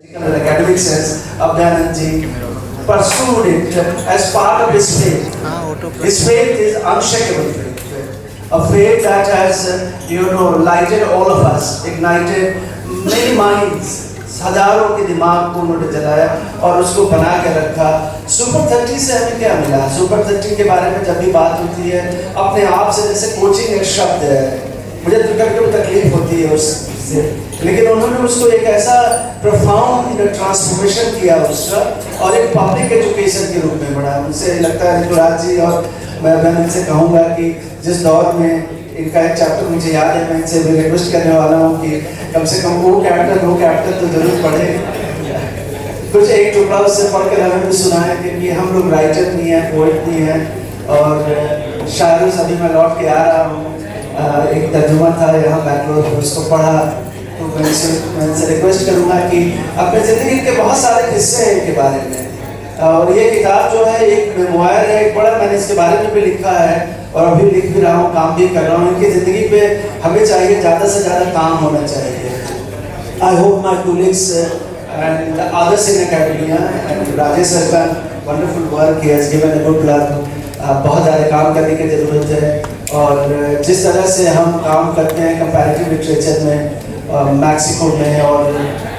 In academic sense, Abdyanand ji pursued it as part of his faith. His faith is unshakable faith. A faith that has, lighted all of us, ignited many minds. हजारों के दिमाग को उन्होंने जलाया और उसको बना के रखा। सुपर 30 से हमें क्या मिला? सुपर 30 के बारे में जब भी बात होती है, अपने आप से जैसे कोचिंग एक शब्द है, मुझे तो कभी तकलीफ होती है उससे, लेकिन उन्होंने उसको एक ऐसा प्रोफाउंड ट्रांसफॉर्मेशन किया उसका, और एक पब्लिक एजुकेशन के रूप में बढ़ा। मुझे लगता है ऋतुराज जी और मैं इनसे कहूँगा कि जिस दौर में इनका एक चैप्टर मुझे याद है, मैं इनसे भी रिक्वेस्ट करने वाला हूँ कि कम से कम वो कैपिटल तो जरूर पढ़े। कुछ एक टुकड़ा उससे पढ़ कर हमें भी सुना है, क्योंकि हम लोग राइटर नहीं है, पोइट नहीं है, और शायरों से अभी मैं लौट के आ रहा हूँ। एक तर्जुमा था यहाँ बैंगलोर में, उसको पढ़ा, तो मैं इनसे रिक्वेस्ट करूँगा कि अपने ज़िंदगी के बहुत सारे किस्से हैं इनके बारे में, और ये किताब जो है एक मेमोयर है, एक बड़ा, मैंने इसके बारे में भी लिखा है और अभी लिख भी रहा हूँ, काम भी कर रहा हूँ। इनकी ज़िंदगी पे हमें चाहिए ज़्यादा से ज़्यादा काम होना चाहिए। I hope my colleagues and others in academia and Rajesh sir का wonderful work, he has given a good luck. बहुत ज़्यादा काम करने की ज़रूरत है, और जिस तरह से हम काम करते हैं कंपैरेटिव लिटरेचर में, मैक्सिको में और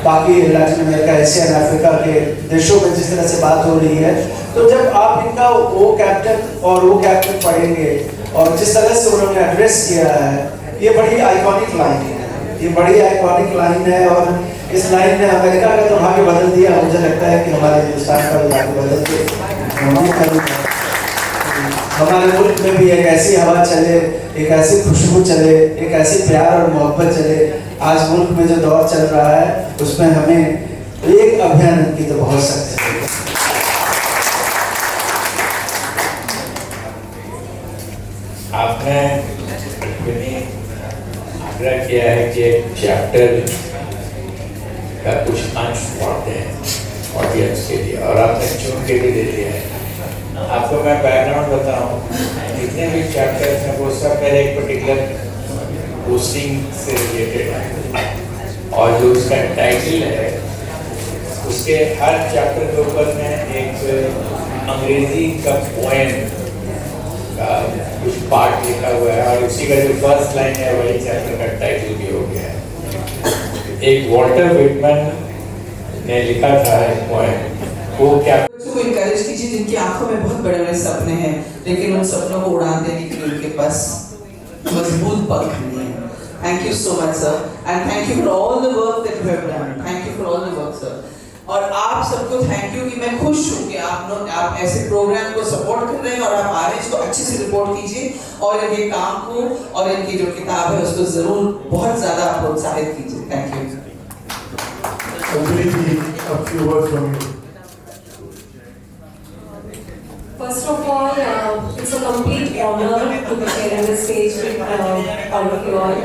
बाकी लैटिन अमेरिका, एशिया और अफ्रीका के देशों में जिस तरह से बात हो रही है, तो जब आप इनका वो कैप्टन पढ़ेंगे और जिस तरह से उन्होंने एड्रेस किया है, ये बड़ी आइकॉनिक लाइन है, ये बड़ी आइकॉनिक लाइन है, और इस लाइन ने अमेरिका का तो भाग्य बदल दिया। मुझे लगता है कि हमारे हिंदुस्तान का भाग्य बदल के हमारे मुल्क में भी एक ऐसी हवा चले, एक ऐसी खुशबू चले, एक ऐसी प्यार और मोहब्बत चले। आज मुल्क में जो दौर चल रहा है, उसमें हमें एक अभियान की तो बहुत सख्त है। आपने आग्रह किया है कि एक चैप्टर का कुछ अंश पढ़ते हैं ऑडियंस के लिए, और आपने चुन के भी दे दिया है। आपको मैं बैकग्राउंड बताऊं, जितने भी चैप्टर्स हैं वो सब मेरे एक पर्टिकुलर पोस्टिंग से रिलेटेड है, और जो उसका टाइटल है उसके हर चैप्टर के ऊपर में एक अंग्रेजी का पोएम का कुछ पार्ट लिखा हुआ है, और उसी का जो फर्स्ट लाइन है वही चैप्टर का टाइटल भी हो गया है। एक वॉल्टर विटमैन ने लिखा था एक पोएम, वो क्या बच्चों को इनकरेज कीजिए जिनकी आंखों में बहुत बड़े बड़े सपने हैं, लेकिन उन सपनों को उड़ान देने के लिए उनके पास मजबूत पंख नहीं है। Thank you so much sir, and thank you for all the work that you have done. Thank you for all the work sir, और आप सबको थैंक यू कि मैं खुश हूँ कि आप ऐसे प्रोग्राम को सपोर्ट कर रहे हैं, और आप आ रहे हैं। इसको अच्छे से रिपोर्ट कीजिए, और इनके काम को और इनकी जो किताब है उसको जरूर बहुत ज्यादा प्रोत्साहित कीजिए। Thank you. First of all, it's a complete honor to be sharing the stage with all of you all.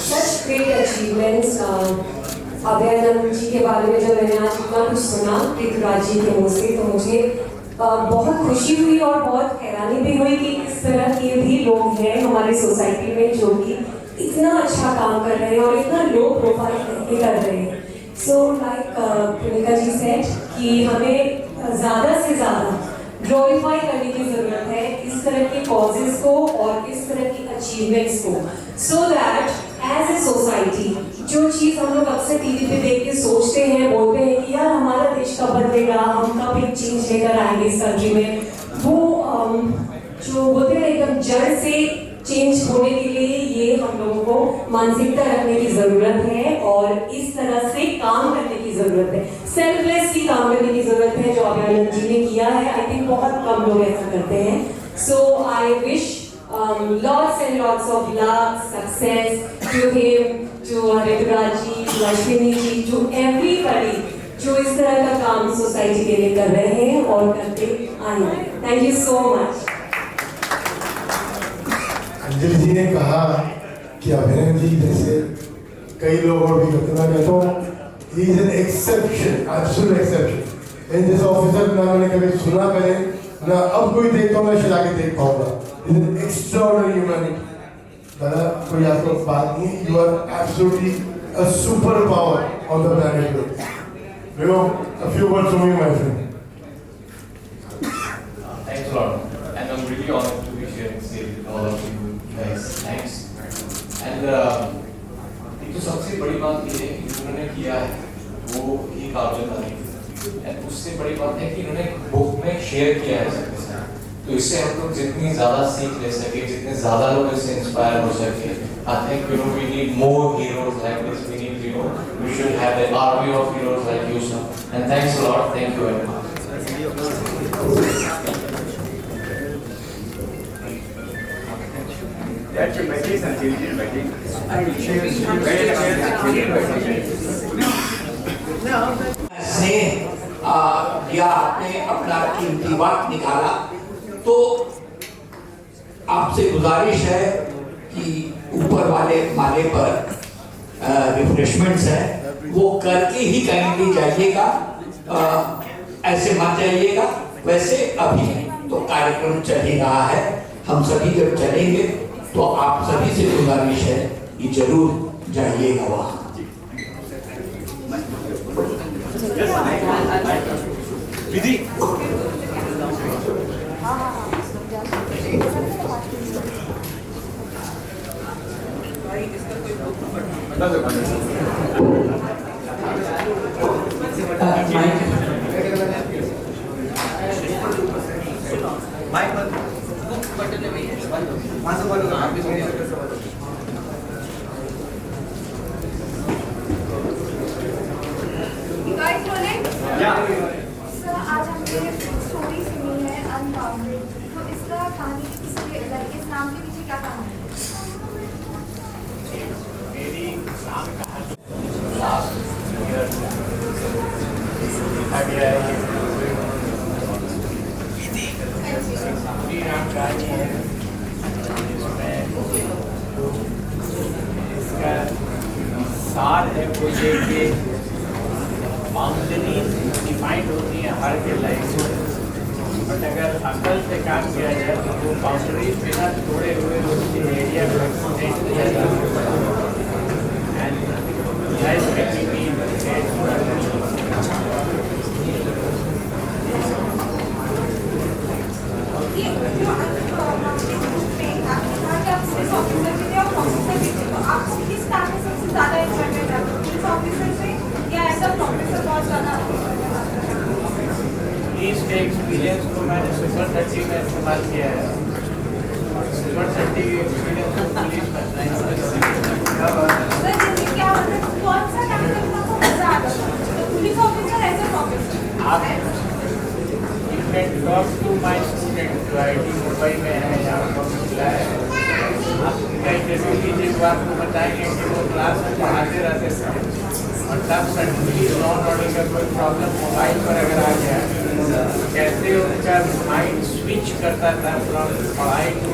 Such great achievements. Abhayanand ji के बारे में जब मैंने आज इतना कुछ सुना ऋतुराज जी के मुँह से, तो मुझे बहुत खुशी हुई और बहुत हैरानी भी हुई कि इस तरह के भी लोग हैं हमारी सोसाइटी में जो कि इतना अच्छा काम कर रहे हैं और इतना लो प्रोफाइल कर रहे हैं। So like Priyanka ji said कि हमें ज़्यादा से ज़्यादा ग्लोरीफाई करने की ज़रूरत है इस तरह के कॉजेज़ को और इस तरह की अचीवमेंट्स को, so that as a society जो चीज़ हम लोग अक्सर टीवी पे देख के सोचते हैं, बोलते हैं कि यार हमारा देश कब बदलेगा, हम कब एक चेंज लेकर आएंगे इस कंट्री में, वो जो बोलते हैं एकदम जड़ से चेंज होने के लिए ये हम लोगों को मानसिकता रखने की ज़रूरत है और इस तरह से काम करने की ज़रूरत है, सेल्फलेसली काम करने की ज़रूरत है, जो अभयानंद जी ने किया है। आई थिंक बहुत कम लोग ऐसा करते हैं। So I wish lots and lots of luck, success to him, to Rituraj ji, to Ashwini ji, to everybody जो इस तरह का काम सोसाइटी के लिए कर रहे हैं और करते आए। Thank you so much. Anjali ji ने कहा कि अभयानंद जी जैसे कई लोग और भी करते, मैं कहता हूँ he is an exception, absolute exception. इन जैसे ऑफिसर ना मैंने कभी सुना पहले, ना अब कोई देखता हूँ, ना शायद आगे देख पाऊंगा। Is an extraordinary humanity. दादा कोई आपको बात नहीं, you are absolutely a super power on the planet earth. a few words from you, my friend. Thanks a lot. And I'm really honored to be sharing stage with all of you guys. Thanks. And एक तो सबसे बड़ी बात ये है कि उन्होंने किया है वो ही काबिल तारीफ है। और उससे बड़ी बात है कि उन्होंने बुक में शेयर किया है सबके साथ। तो इससे हम लोग जितनी ज़्यादा सीख ले सके, जितने ज़्यादा लोग इससे इंस्पायर हो सके, I think we need more heroes like this. We should have an army of heroes like you, sir. And thanks a lot. Thank you very much. या आपने अपना कीमती वक्त निकाला, तो आपसे गुजारिश है कि ऊपर वाले माले पर रिफ्रेशमेंट्स है वो करके ही काइंडली जाइएगा, ऐसे मत जाइएगा। वैसे अभी तो कार्यक्रम चल ही रहा है, हम सभी जब चलेंगे तो आप सभी से गुजारिश है कि जरूर जाइएगा वहाँ। सर, आज हमने स्टोरी सुनी है अनबाउंडेड, तो इसका कहानी के पीछे, इस नाम के पीछे क्या कहानी है? सार है वो ये कि बाउंड्री डिफाइंड होती है हर के लाइफ में, बट अगर अकल से काम किया जाए तो वो बाउंड्री बिना तोड़े हुए उसके एरिया को एक्सटेंड किया जा सकता है। एंड लाइफ में भी इसके एक्सपीरियंस को मैंने सुपर 30 में इस्तेमाल किया है। सुपर 30 के एक्सपीरियंस को पुलिस में आप you can talk to my student जो IIT मुंबई में है, यहाँ पर मिला है। आप उनका इंटरव्यू कीजिए तो आपको बताएंगे कि वो क्लास में पढ़ाते रहते थे और तब सडनली नॉन ऑर्डर का कोई प्रॉब्लम मोबाइल पर अगर आ गया कैसे उनका माइंड स्विच करता था फ्रॉम पढ़ाई टू,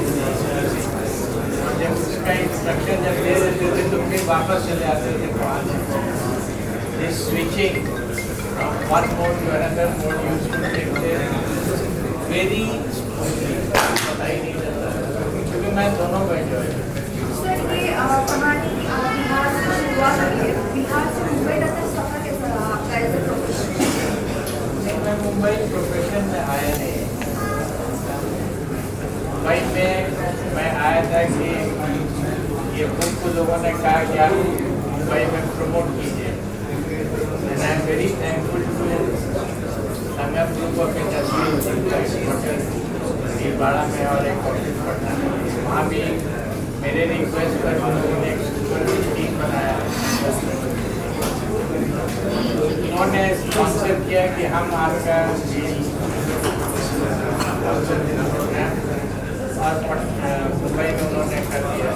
और जब उसका इंस्ट्रक्शन जब दे देते थे तो फिर वापस चले आते थे पढ़ाने। This switching one mode to another mode useful थे वेरी स्मूथली, पता ही नहीं चलता क्योंकि मैं दोनों को एंजॉय करता। सर, ये कहानी बिहार से शुरुआत हुई है, बिहार से मुंबई तक का सफर कैसा रहा आपका एज ए प्रोफेशनल? मैं मुंबई प्रोफेशन में आया नहीं, मुंबई में मैं आया था कि ये बुक को लोगों ने कहा कि आप मुंबई में प्रमोट कीजिए। And I am very thankful to Sangam group of industry Bhilwara में और एक ऑफिस पटना में, वहाँ भी मेरे रिक्वेस्ट पर उन्होंने एक सुपर टीम बनाया। उन्होंने कॉन्सेप्ट किया कि हम आपका प्रोग्राम और मुंबई में उन्होंने कर दिया।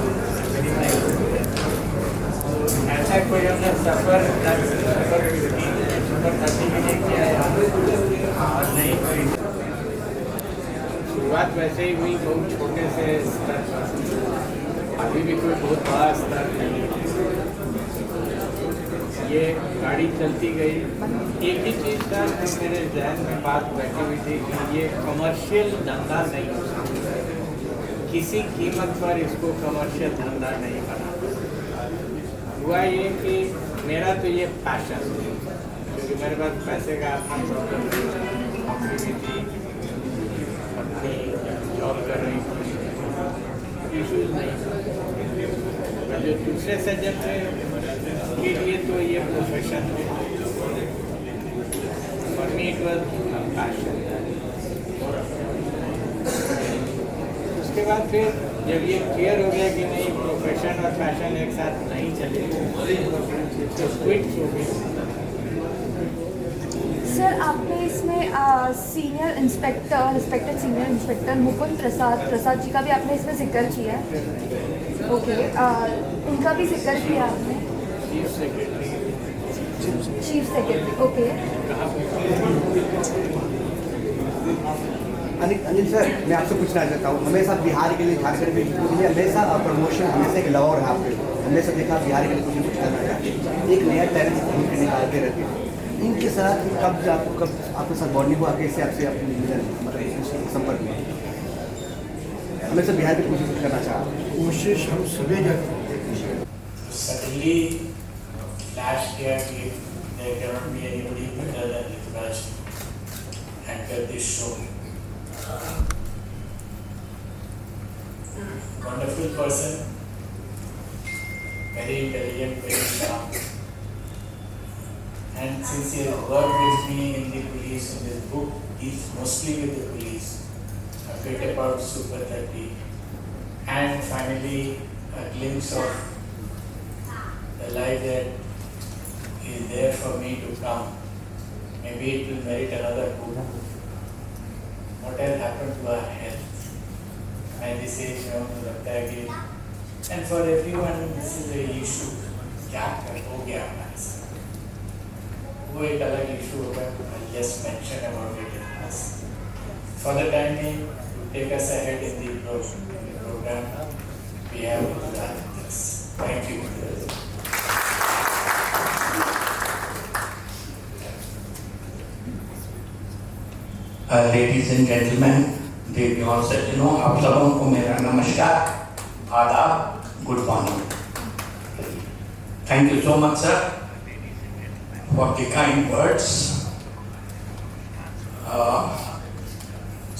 ऐसा कोई हमने सफ़र सुपर 30 के लिए किया है और नहीं कोई शुरुआत वैसे ही हुई, बहुत छोटे से स्तर पर, अभी भी कोई बहुत बड़ा स्तर नहीं। ये गाड़ी चलती गई, एक ही चीज़ था मेरे जहन में बात बैठी हुई थी कि ये कमर्शियल धंधा नहीं हो सकता, किसी कीमत पर इसको कमर्शियल धंधा नहीं बना। हुआ ये कि मेरा तो ये पैशन है, क्योंकि मेरे पास पैसे का नौकरी भी थी, अपनी जॉब कर रही थी, इशूज़ नहीं। और जो दूसरे सज्जन थे उनके लिए तो ये प्रोफेशन है, for me it was passion. उसके बाद फिर जब ये क्लियर हो गया कि नहीं प्रोफेशन और पैशन एक साथ नहीं चलेंगे तो क्विट हो गई। सर आपने इसमें senior inspector respected senior inspector Mukund Prasad ji का भी आपने इसमें जिक्र किया है। ओके, उनका भी जिक्र किया आपने, chief secretary. Okay, Anil sir, मैं आपसे पूछना चाहता हूँ, हमेशा बिहार के लिए झारखंड में हमेशा प्रमोशन हमेशा एक लवर है आपके, हमेशा देखा बिहार के लिए कुछ करना चाहते हैं, एक नया टैलेंट ढूंढ के निकालते रहते हैं। इनके साथ कब आपके साथ बॉन्डिंग हुआ, कैसे आपसे अपनी मतलब संपर्क हुआ? हमेशा बिहार की कोशिश करना चाहा, कोशिश हम सभी करते हैं। Suddenly flash किया कि there cannot be anybody better than Rituraj anchor this show. Wonderful person, very intelligent, very sharp. And since he has worked with me in the police, in this book, he's mostly with the police. A bit about Super 30. And finally, a glimpse of the life that is there for me to come. Maybe it will merit another book. What has happened to our health? And this age में हमको लगता है कि, and for everyone this is a issue. क्या हो गया हमारे साथ? वो एक अलग issue होगा. I'll just mention about it in this. For the time being, to take us ahead in the program, we have this. Thank you. Ladies and gentlemen, देवी और सज्जनों, आप सबों को मेरा नमस्कार, आदाब, good morning. Thank you so much, sir, for the kind words.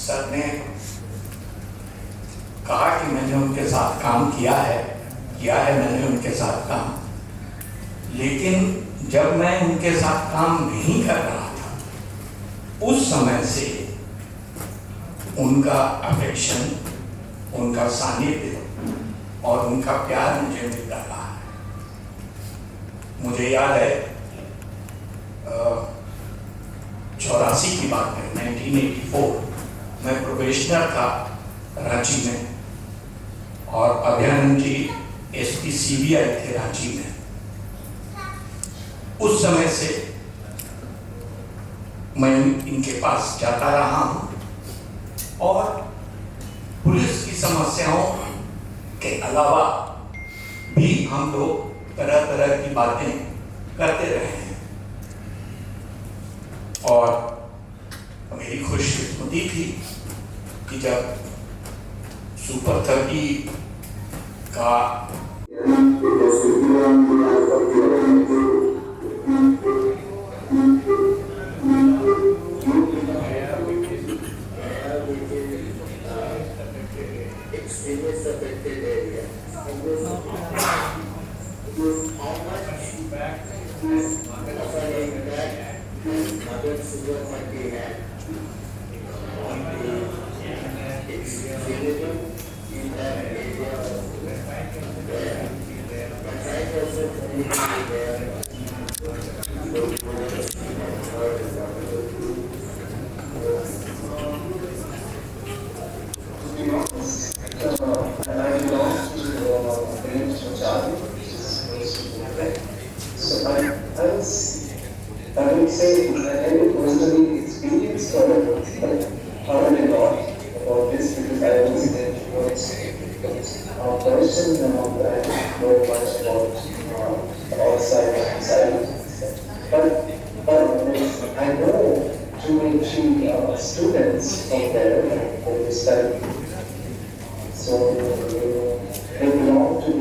Sir ने कहा कि मैंने उनके साथ काम किया है मैंने उनके साथ काम, लेकिन जब मैं उनके साथ काम नहीं कर रहा था, उस समय से उनका अफेक्शन, उनका सानिध्य और उनका प्यार मुझे मिल रहा है। मुझे याद है 84 की बात है, 1984 मैं प्रोबेशनर था रांची में, और अभयानंद जी एसपी सीबीआई थे रांची में। उस समय से मैं इनके पास जाता रहा हूं और पुलिस की समस्याओं के अलावा भी हम लोग तरह तरह की बातें करते रहे हैं। और मेरी खुशकिस्मती थी कि जब सुपर 30 का I would say I have personally experienced or heard a lot about this because I was in a person and I didn't know much about outside. But I know two students from there who study